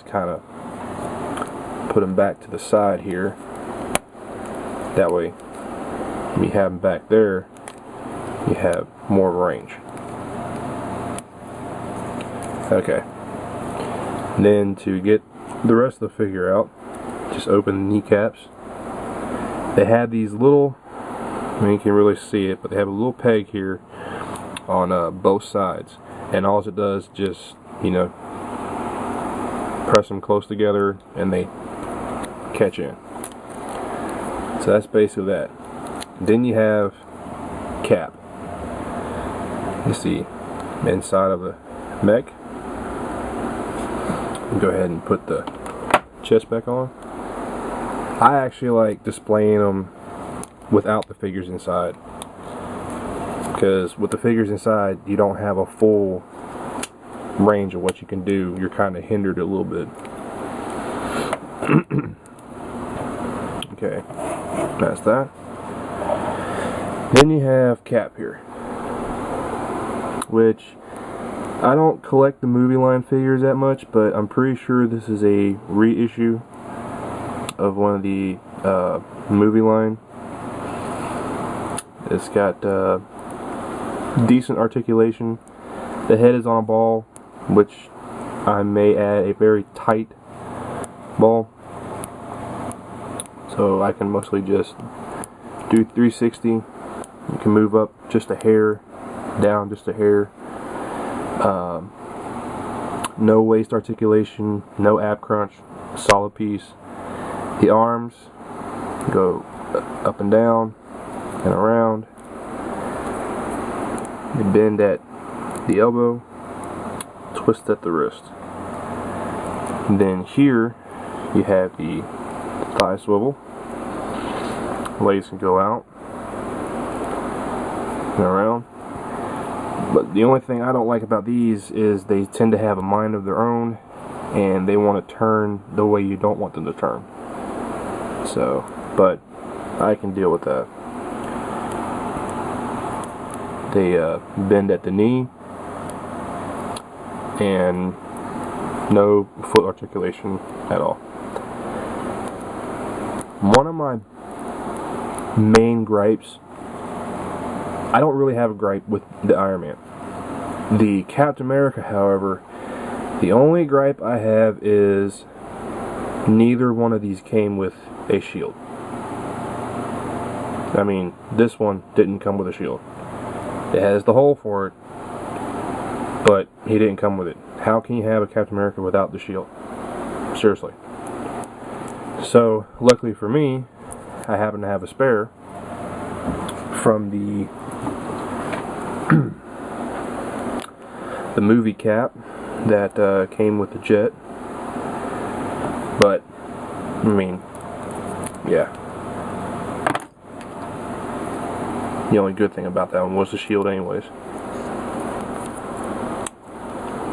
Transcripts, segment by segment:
kind of put them back to the side here. That way, when you have them back there, you have more range. Okay. Then to get the rest of the figure out, just open the kneecaps. They have these little, I mean, you can really see it, but they have a little peg here on both sides, and all it does just, you know, press them close together and they catch in. So that's basically that. Then you have cap. You see inside of the mech. Go ahead and put the chest back on. I actually like displaying them without the figures inside, because with the figures inside you don't have a full range of what you can do. You're kind of hindered a little bit. Okay, that's that. Then you have Cap here, which I don't collect the movie line figures that much, but I'm pretty sure this is a reissue of one of the movie line. It's got decent articulation. The head is on a ball, which I may add a very tight ball, so I can mostly just do 360. You can move up just a hair, down just a hair. No waist articulation, no ab crunch, solid piece. The arms go up and down and around. They bend at the elbow, twist at the wrist. And then here you have the thigh swivel. Legs can go out and around. But the only thing I don't like about these is they tend to have a mind of their own, and they want to turn the way you don't want them to turn. So, but I can deal with that. They bend at the knee, and no foot articulation at all. One of my main gripes, I don't really have a gripe with the Iron Man. The Captain America, however, the only gripe I have is neither one of these came with a shield. I mean, this one didn't come with a shield. It has the hole for it, but he didn't come with it. How can you have a Captain America without the shield? Seriously. So, luckily for me, I happen to have a spare from the movie cap that came with the jet. But I mean, yeah, the only good thing about that one was the shield anyways.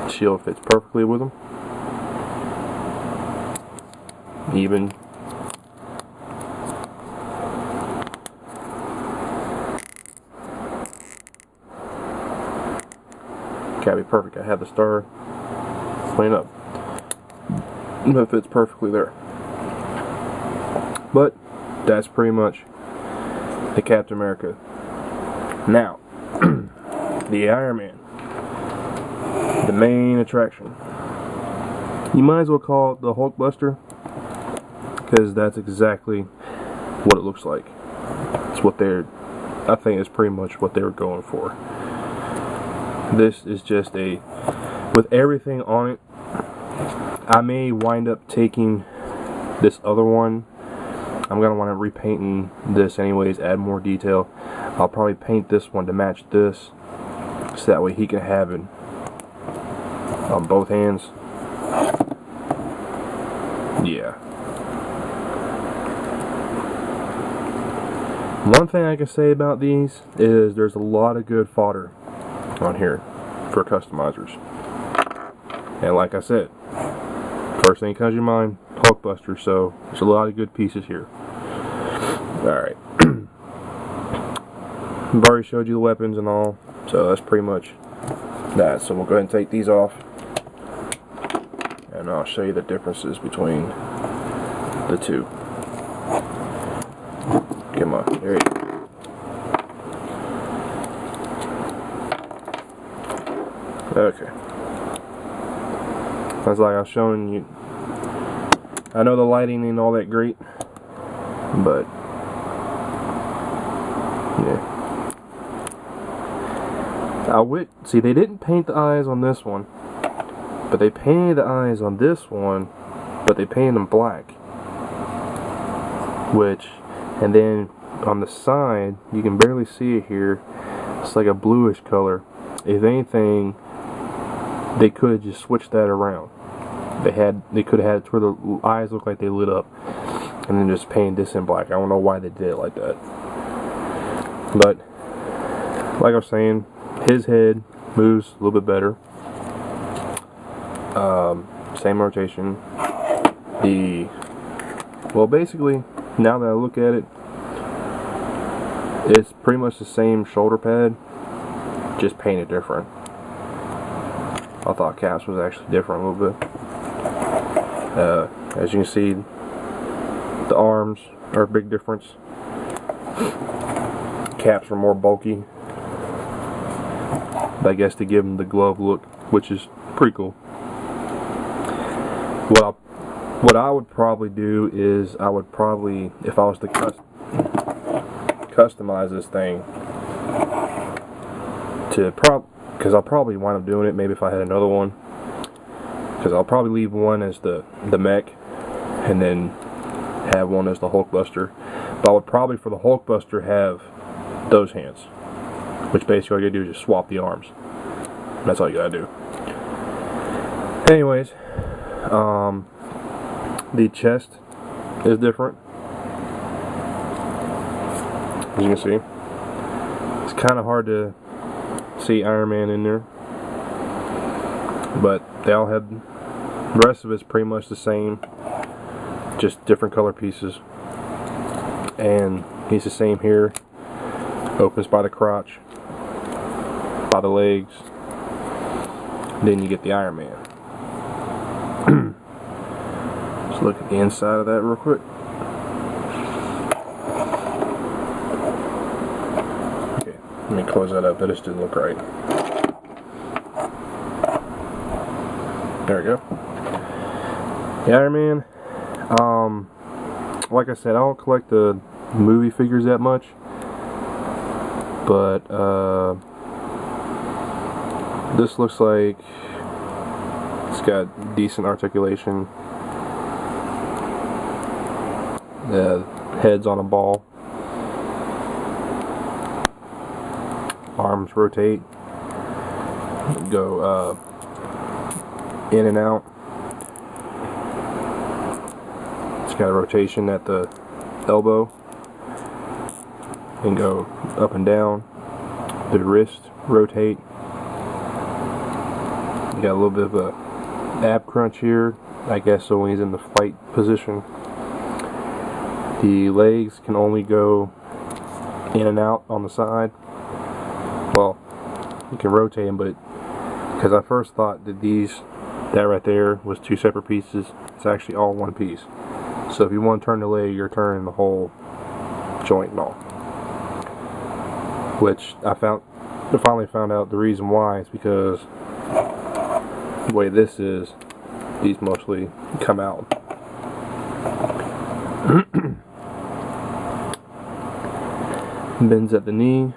The shield fits perfectly with them. Even gotta be perfect. I have the star clean up. It fits perfectly there. But that's pretty much the Captain America. Now, the Iron Man, the main attraction. You might as well call it the Hulkbuster, because that's exactly what it looks like. It's what I think it's pretty much what they were going for. This is just with everything on it. I may wind up taking this other one. I'm going to want to repainting this anyways, add more detail. I'll probably paint this one to match this, so that way he can have it on both hands. Yeah. One thing I can say about these is there's a lot of good fodder on here for customizers. And like I said, first thing that comes to your mind, Hulkbuster, so there's a lot of good pieces here. Alright. I've already showed you the weapons and all, so that's pretty much that. So we'll go ahead and take these off. and I'll show you the differences between the two. Come on, there you go. Okay. That's like I was showing you. I know the lighting ain't all that great, but yeah. See, they didn't paint the eyes on this one, but they painted the eyes on this one, but they painted them black. And then on the side, you can barely see it here, it's like a bluish color. If anything, they could have just switched that around. They could have had it to where the eyes look like they lit up, and then just painted this in black. I don't know why they did it like that. But like I was saying, his head moves a little bit better. Same rotation. Well, basically, now that I look at it, it's pretty much the same shoulder pad, just painted different. I thought Cap's was actually different a little bit. As you can see, the arms are a big difference. Cap's are more bulky, I guess, to give them the glove look, which is pretty cool. What I would probably do is, if I was to customize this thing, because I'll probably wind up doing it, maybe if I had another one, because I'll probably leave one as the mech, and then have one as the Hulkbuster. But I would probably, for the Hulkbuster, have those hands, which basically all you gotta do is just swap the arms. That's all you gotta do. Anyways, the chest is different. As you can see, it's kind of hard to see Iron Man in there, but they all have, the rest of it's pretty much the same, just different color pieces. And he's the same here. Opens by the crotch, by the legs, then you get the Iron Man. Let's look at the inside of that real quick. Okay, let me close that up. That just didn't look right. There we go. The Iron Man. Like I said, I don't collect the movie figures that much, but this looks like it's got decent articulation. The head's on a ball. Arms rotate. Go in and out. It's got a rotation at the elbow. And go up and down. The wrist rotate. You got a little bit of a ab crunch here, I guess, so when he's in the fight position. The legs can only go in and out on the side. Well, you can rotate them, but because I first thought that that right there was two separate pieces, it's actually all one piece. So if you want to turn the leg, you're turning the whole joint and all. Which I finally found out the reason why is because the way this is, these mostly come out. Bends at the knee,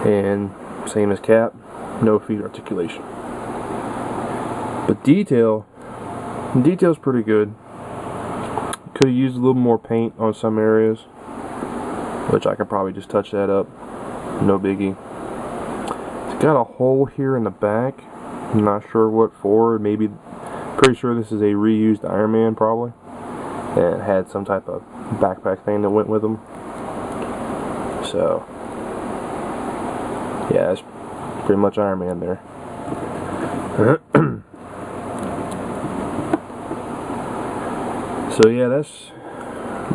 and same as Cap, no feet articulation. But detail's pretty good. Could have used a little more paint on some areas, which I could probably just touch that up, no biggie. It's got a hole here in the back. I'm not sure what for. Maybe, pretty sure this is a reused Iron Man probably, and it had some type of backpack thing that went with them. So yeah, it's pretty much Iron Man there. So yeah, that's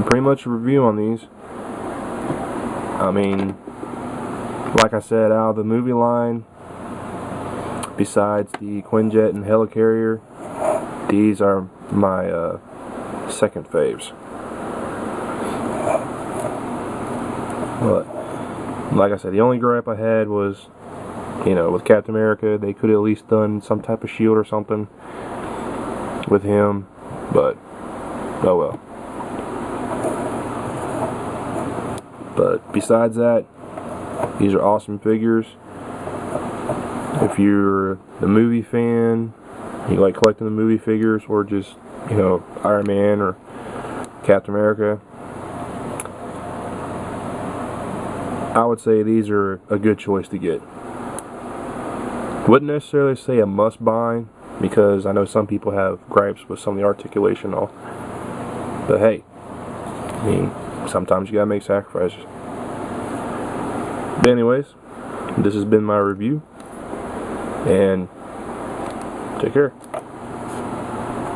pretty much a review on these. I mean, like I said, out of the movie line, besides the Quinjet and Helicarrier, these are my second faves. But like I said, the only gripe I had was, you know, with Captain America, they could have at least done some type of shield or something with him, but oh well. But besides that, these are awesome figures. If you're the movie fan, you like collecting the movie figures, or just, you know, Iron Man or Captain America, I would say these are a good choice to get. Wouldn't necessarily say a must buy, because I know some people have gripes with some of the articulation and all. But hey, I mean, sometimes you gotta make sacrifices. But anyways, this has been my review, and take care.